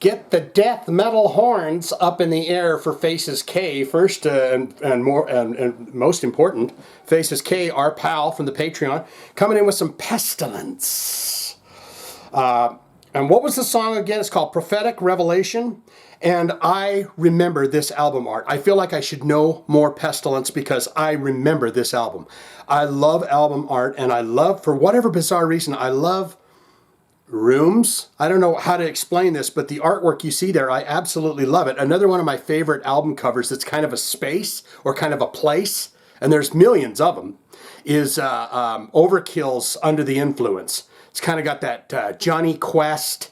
Get the death metal horns up in the air for Faces K. First and most important, Faces K, our pal from the Patreon, coming in with some Pestilence. And what was the song again? It's called Prophetic Revelation. And I remember this album art. I feel like I should know more Pestilence because I remember this album. I love album art, and I love, for whatever bizarre reason, I love rooms. I don't know how to explain this, but the artwork you see there, I absolutely love it. Another one of my favorite album covers that's kind of a space or kind of a place, and there's millions of them, is Overkill's Under the Influence. It's kind of got that Johnny Quest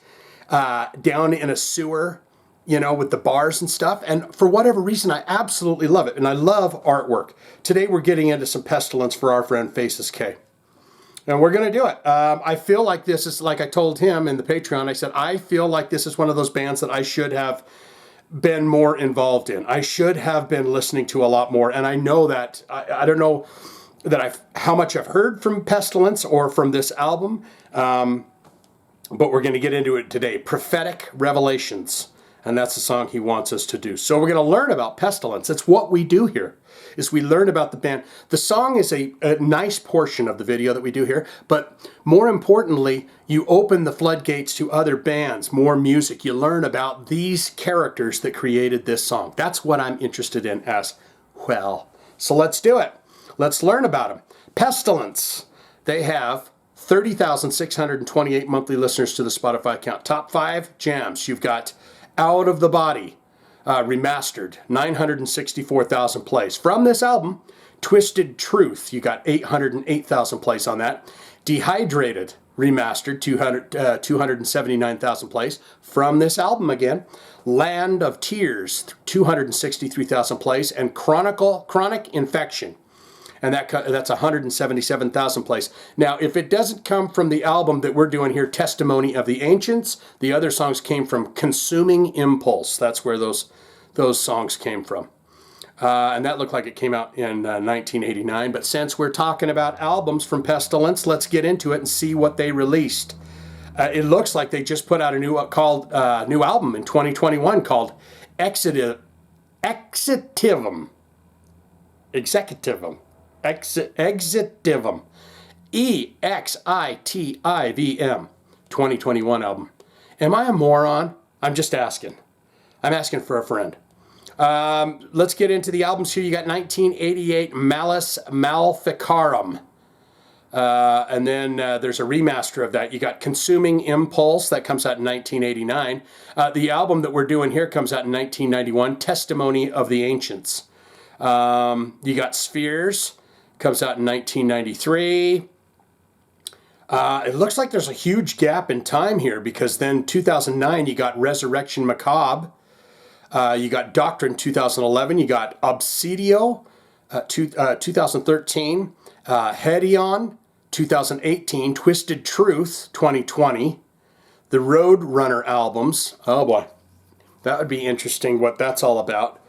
down in a sewer, you know, with the bars and stuff. And for whatever reason, I absolutely love it. And I love artwork. Today, we're getting into some Pestilence for our friend Faces K. And we're going to do it. I feel like this is, like I told him in the Patreon, I said, I feel like this is one of those bands that I should have been more involved in. I should have been listening to a lot more. And I know that, I don't know that how much I've heard from Pestilence or from this album, but we're going to get into it today. Prophetic Revelations. And that's the song he wants us to do. So we're going to learn about Pestilence. It's what we do here, is we learn about the band. The song is a nice portion of the video that we do here, but more importantly, you open the floodgates to other bands, more music. You learn about these characters that created this song. That's what I'm interested in as well. So let's do it. Let's learn about them. Pestilence. They have 30,628 monthly listeners to the Spotify account. Top 5 jams. You've got Out of the Body, remastered, 964,000 plays. From this album, Twisted Truth, you got 808,000 plays on that. Dehydrated, remastered, 279,000 plays. From this album again, Land of Tears, 263,000 plays. And Chronic Infection, and that's 177,000 plays. Now, if it doesn't come from the album that we're doing here, Testimony of the Ancients, the other songs came from Consuming Impulse. That's where those songs came from. And that looked like it came out in 1989. But since we're talking about albums from Pestilence, let's get into it and see what they released. It looks like they just put out a new album in 2021 called Executivum. Executivum. Exitivum. 2021 album. Am I a moron? I'm just asking. I'm asking for a friend. Let's get into the albums here. You got 1988 Malus Maleficarum. And then there's a remaster of that. You got Consuming Impulse. That comes out in 1989. The album that we're doing here comes out in 1991. Testimony of the Ancients. You got Spheres. Comes out in 1993. It looks like there's a huge gap in time here, because then 2009 you got Resurrection Macabre. You got Doctrine 2011. You got Obsidio 2013. Hedion 2018. Twisted Truth 2020. The Roadrunner albums. Oh boy, that would be interesting what that's all about.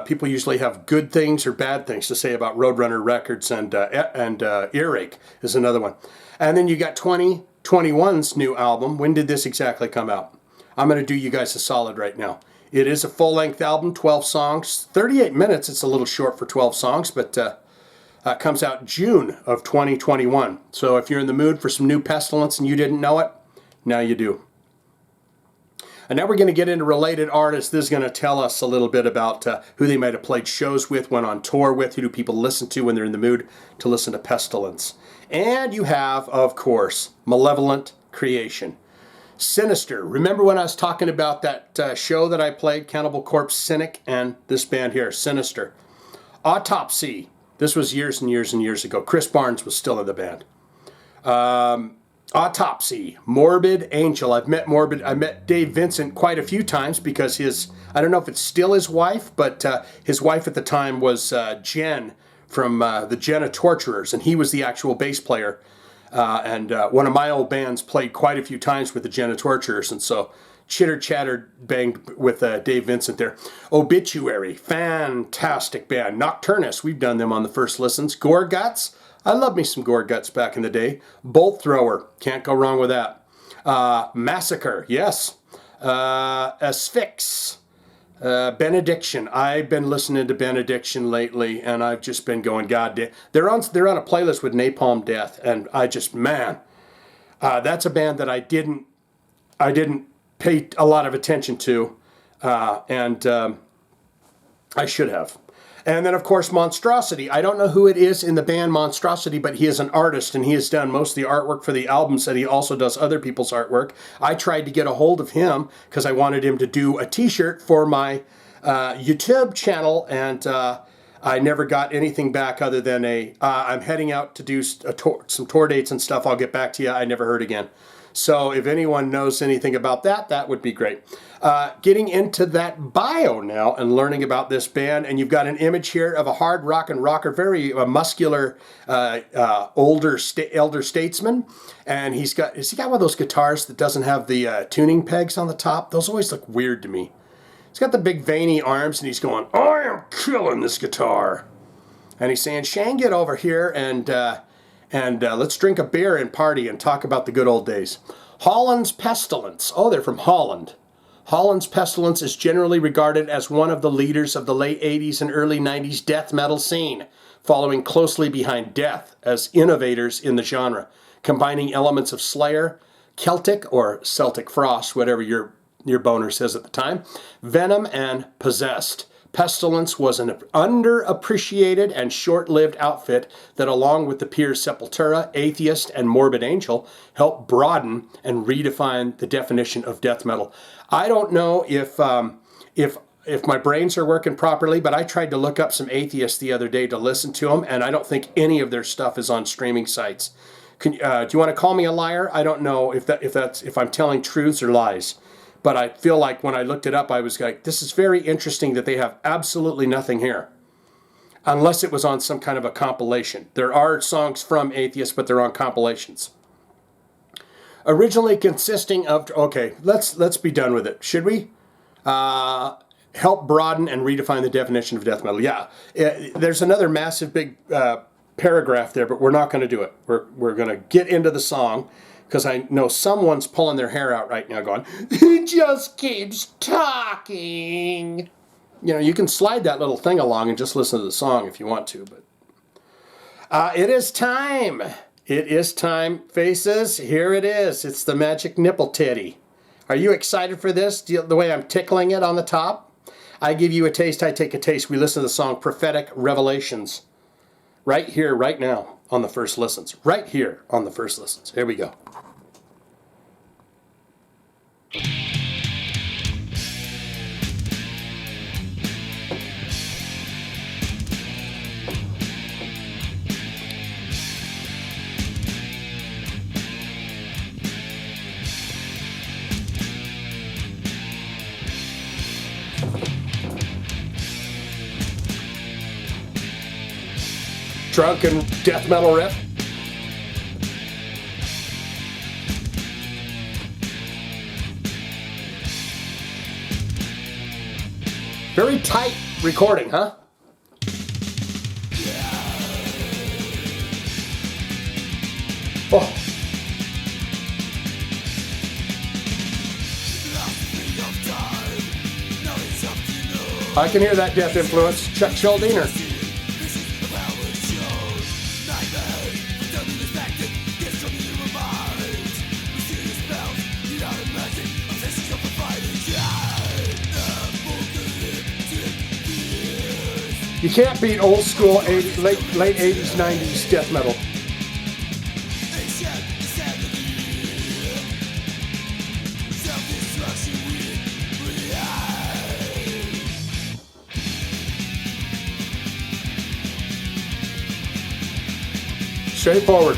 People usually have good things or bad things to say about Roadrunner Records, and Earache is another one. And then you got 2021's new album. When did this exactly come out? I'm going to do you guys a solid right now. It is a full-length album, 12 songs, 38 minutes. It's a little short for 12 songs, but comes out June of 2021. So if you're in the mood for some new Pestilence and you didn't know it, now you do. And now we're going to get into related artists. This is going to tell us a little bit about who they might have played shows with, went on tour with, who do people listen to when they're in the mood to listen to Pestilence. And you have, of course, Malevolent Creation. Sinister. Remember when I was talking about that show that I played, Cannibal Corpse, Cynic, and this band here, Sinister. Autopsy. This was years and years and years ago. Chris Barnes was still in the band. Autopsy, Morbid Angel. I met Dave Vincent quite a few times because I don't know if it's still his wife, but his wife at the time was Jen from the Jenna Torturers, and he was the actual bass player. And one of my old bands played quite a few times with the Jenna Torturers, and so chitter chatter banged with Dave Vincent there. Obituary, fantastic band. Nocturnus, we've done them on the first listens. Gore Guts. I love me some Gore Guts back in the day. Bolt Thrower, can't go wrong with that. Massacre, yes. Asphyx. Benediction. I've been listening to Benediction lately, and I've just been going, God damn. They're on a playlist with Napalm Death, and I just, man, that's a band that I didn't pay a lot of attention to, and I should have. And then, of course, Monstrosity. I don't know who it is in the band Monstrosity, but he is an artist, and he has done most of the artwork for the albums, and he also does other people's artwork. I tried to get a hold of him because I wanted him to do a t-shirt for my YouTube channel, and I never got anything back other than I'm heading out to do some tour dates and stuff. I'll get back to you. I never heard again. So if anyone knows anything about that, that would be great. Getting into that bio now and learning about this band, and you've got an image here of a hard rock and rocker, very muscular, elder statesman, and has he got one of those guitars that doesn't have the tuning pegs on the top? Those always look weird to me. He's got the big veiny arms, and he's going, I am killing this guitar. And he's saying, Shane, get over here and let's drink a beer and party and talk about the good old days. Holland's Pestilence. Oh, they're from Holland. Holland's Pestilence is generally regarded as one of the leaders of the late 80s and early 90s death metal scene, following closely behind Death as innovators in the genre, combining elements of Slayer, Celtic or Celtic Frost, whatever your boner says at the time, Venom, and Possessed. Pestilence was an underappreciated and short-lived outfit that, along with the peers Sepultura, Atheist, and Morbid Angel, helped broaden and redefine the definition of death metal. I don't know if my brains are working properly, but I tried to look up some Atheists the other day to listen to them, and I don't think any of their stuff is on streaming sites. Do you want to call me a liar? I don't know if I'm telling truths or lies. But I feel like when I looked it up, I was like, this is very interesting that they have absolutely nothing here. Unless it was on some kind of a compilation. There are songs from Atheists, but they're on compilations. Originally consisting of, okay, let's be done with it. Should we? Help broaden and redefine the definition of death metal. Yeah, there's another massive big paragraph there, but we're not going to do it. We're going to get into the song. Because I know someone's pulling their hair out right now going, he just keeps talking. You know, you can slide that little thing along and just listen to the song if you want to. But it is time. It is time, faces. Here it is. It's the magic nipple titty. Are you excited for this? The way I'm tickling it on the top? I give you a taste, I take a taste. We listen to the song Prophetic Revelations. Right here, right now, on the first listens. Right here on the first listens. Here we go. Drunken death metal riff. Very tight recording, huh? Oh. I can hear that death influence. Chuck Schuldiner. You can't beat old school late 80s, 90s death metal. Straightforward.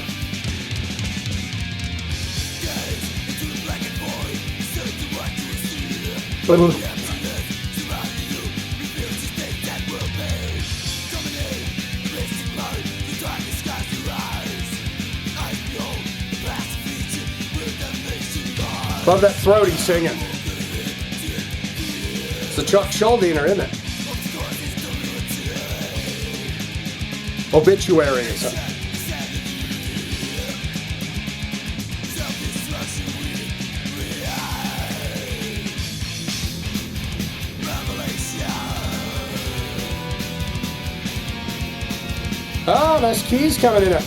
Love that throaty singing. It's the Chuck Schuldiner, isn't it? Obituary or something. Oh, nice keys coming in there.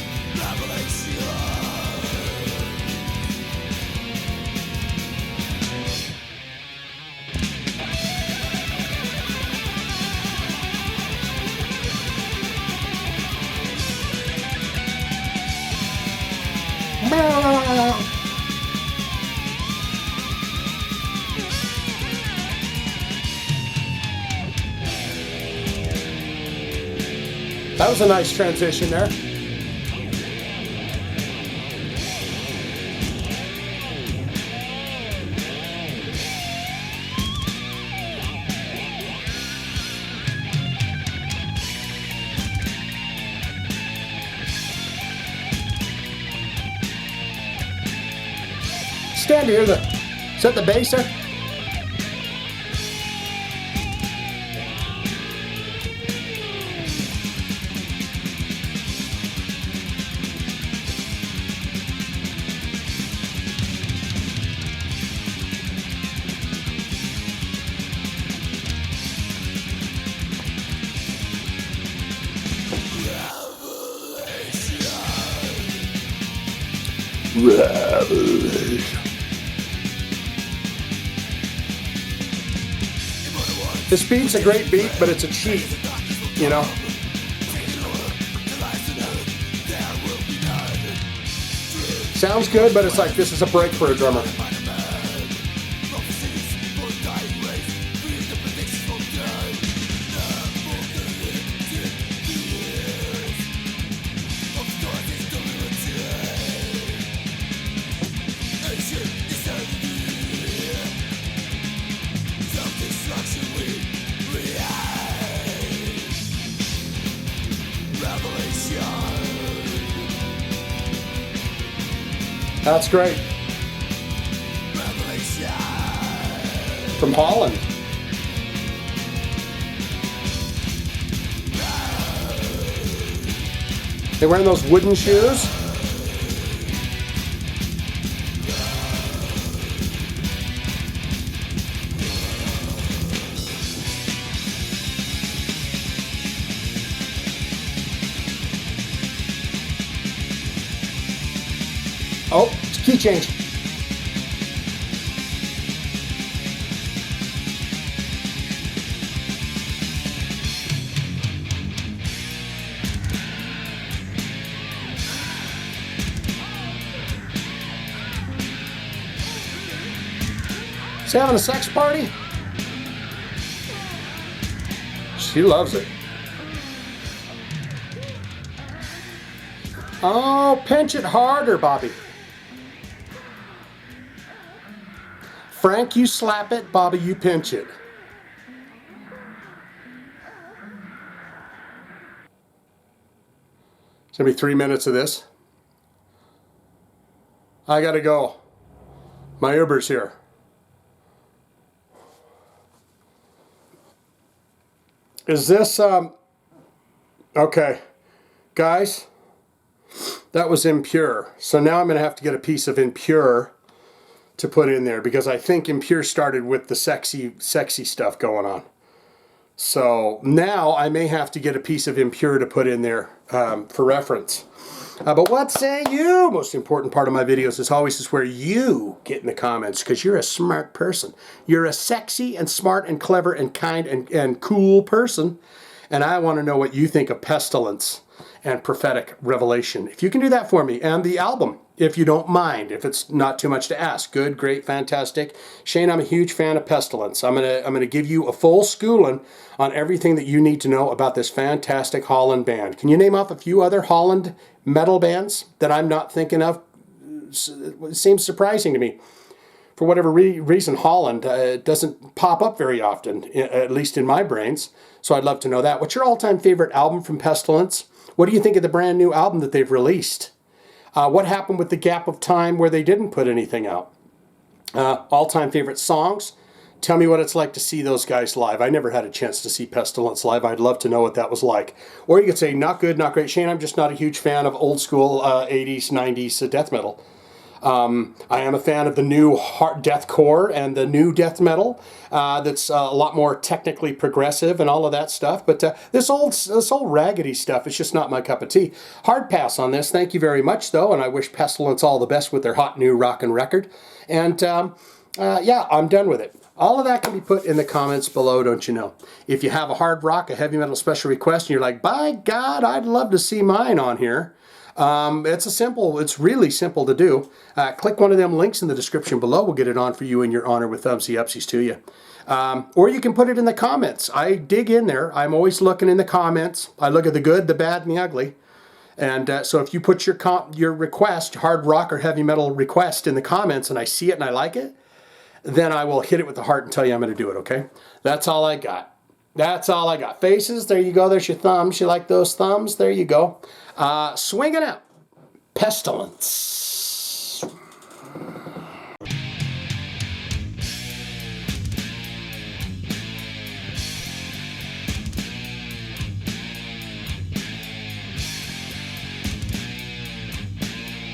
That was a nice transition there. Stand here. Is that the bass there? Revelation. This beat's a great beat, but it's a cheat, you know. Sounds good, but it's like this is a break for a drummer. That's great. From Holland. They wearing those wooden shoes? Oh, it's a key change. Is he having a sex party? She loves it. Oh, pinch it harder, Bobby. Frank, you slap it. Bobby, you pinch it. It's going to be 3 minutes of this. I got to go. My Uber's here. Is this, okay. Guys, that was impure. So now I'm going to have to get a piece of impure to put in there, because I think impure started with the sexy stuff going on. So now I may have to get a piece of impure to put in there for reference. But what say you? Most important part of my videos is always is where you get in the comments, because you're a smart person. You're a sexy and smart and clever and kind and cool person. And I want to know what you think of Pestilence and Prophetic Revelation. If you can do that for me, and the album, if you don't mind, if it's not too much to ask. Good, great, fantastic. Shane, I'm a huge fan of Pestilence. I'm gonna give you a full schooling on everything that you need to know about this fantastic Holland band. Can you name off a few other Holland metal bands that I'm not thinking of? It seems surprising to me. For whatever reason, Holland doesn't pop up very often, at least in my brains. So I'd love to know that. What's your all-time favorite album from Pestilence? What do you think of the brand new album that they've released? What happened with the gap of time where they didn't put anything out? All-time favorite songs? Tell me what it's like to see those guys live. I never had a chance to see Pestilence live. I'd love to know what that was like. Or you could say, not good, not great. Shane, I'm just not a huge fan of old school 80s, 90s death metal. I am a fan of the new deathcore and the new death metal that's a lot more technically progressive and all of that stuff. But this old raggedy stuff is just not my cup of tea. Hard pass on this. Thank you very much, though, and I wish Pestilence all the best with their hot new rockin' record. And yeah, I'm done with it. All of that can be put in the comments below, don't you know? If you have a hard rock, a heavy metal special request, and you're like, by God, I'd love to see mine on here. It's really simple to do. Click one of them links in the description below. We'll get it on for you in your honor with thumbsy upsies to you. Or you can put it in the comments. I dig in there. I'm always looking in the comments. I look at the good, the bad, and the ugly. And so if you put your request, hard rock or heavy metal request in the comments, and I see it and I like it, then I will hit it with the heart and tell you I'm going to do it, okay? That's all I got. That's all I got. Faces, there you go. There's your thumbs. You like those thumbs? There you go. Swinging out. Pestilence.